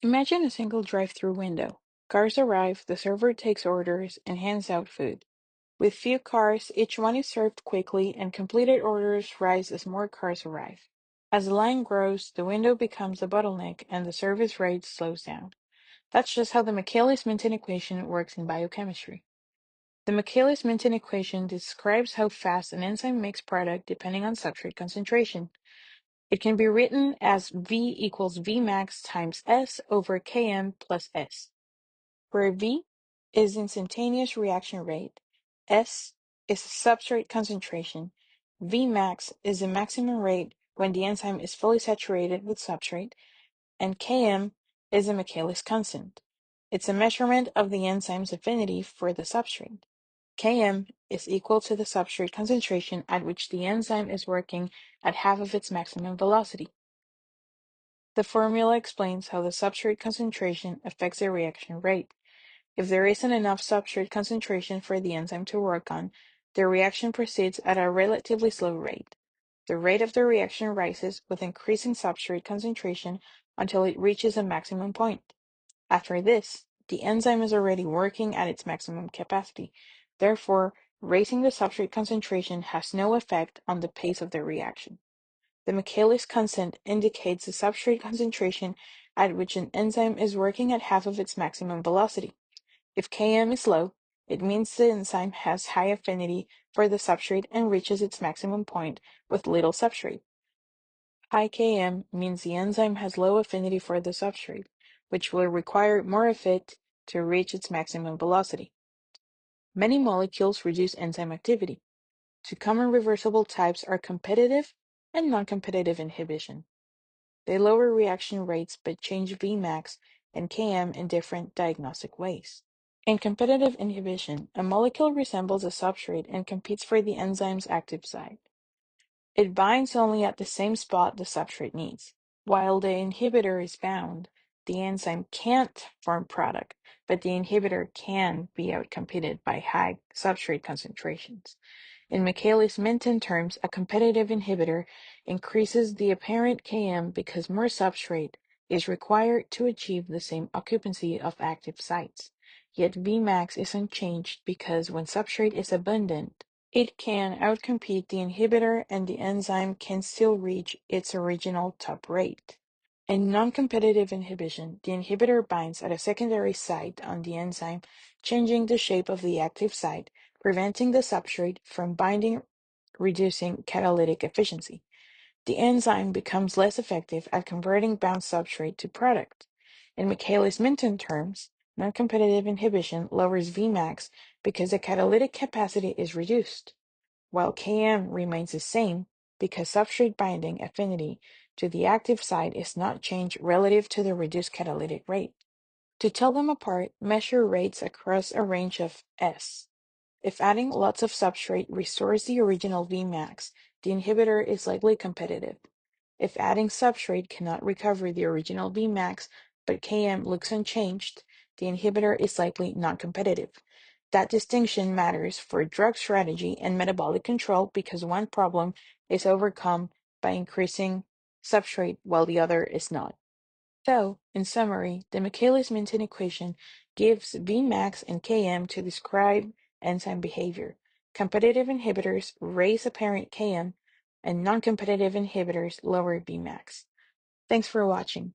Imagine a single drive-through window. Cars arrive, the server takes orders, and hands out food. With few cars, each one is served quickly, and completed orders rise as more cars arrive. As the line grows, the window becomes a bottleneck, and the service rate slows down. That's just how the Michaelis-Menten equation works in biochemistry. The Michaelis-Menten equation describes how fast an enzyme makes product depending on substrate concentration. It can be written as V equals Vmax times S over Km plus S, where V is instantaneous reaction rate, S is substrate concentration, Vmax is the maximum rate when the enzyme is fully saturated with substrate, and Km is the Michaelis constant. It's a measurement of the enzyme's affinity for the substrate. Km is equal to the substrate concentration at which the enzyme is working at half of its maximum velocity. The formula explains how the substrate concentration affects the reaction rate. If there isn't enough substrate concentration for the enzyme to work on, the reaction proceeds at a relatively slow rate. The rate of the reaction rises with increasing substrate concentration until it reaches a maximum point. After this, the enzyme is already working at its maximum capacity. Therefore, raising the substrate concentration has no effect on the pace of the reaction. The Michaelis constant indicates the substrate concentration at which an enzyme is working at half of its maximum velocity. If Km is low, it means the enzyme has high affinity for the substrate and reaches its maximum point with little substrate. High Km means the enzyme has low affinity for the substrate, which will require more of it to reach its maximum velocity. Many molecules reduce enzyme activity. Two common reversible types are competitive and non-competitive inhibition. They lower reaction rates but change Vmax and Km in different diagnostic ways. In competitive inhibition, a molecule resembles a substrate and competes for the enzyme's active site. It binds only at the same spot the substrate needs. While the inhibitor is bound, the enzyme can't form product, but the inhibitor can be outcompeted by high substrate concentrations. In Michaelis-Menten terms, a competitive inhibitor increases the apparent Km because more substrate is required to achieve the same occupancy of active sites. Yet Vmax is unchanged because when substrate is abundant, it can outcompete the inhibitor and the enzyme can still reach its original top rate. In non-competitive inhibition, the inhibitor binds at a secondary site on the enzyme, changing the shape of the active site, preventing the substrate from binding, reducing catalytic efficiency. The enzyme becomes less effective at converting bound substrate to product. In Michaelis-Menten terms, non-competitive inhibition lowers Vmax because the catalytic capacity is reduced, while Km remains the same because substrate binding affinity to the active site is not changed relative to the reduced catalytic rate. To tell them apart, measure rates across a range of S. If adding lots of substrate restores the original Vmax, the inhibitor is likely competitive. If adding substrate cannot recover the original Vmax, but Km looks unchanged, the inhibitor is likely non-competitive. That distinction matters for drug strategy and metabolic control because one problem is overcome by increasing substrate while the other is not. So, in summary, the Michaelis-Menten equation gives Vmax and Km to describe enzyme behavior. Competitive inhibitors raise apparent Km, and non-competitive inhibitors lower Vmax. Thanks for watching.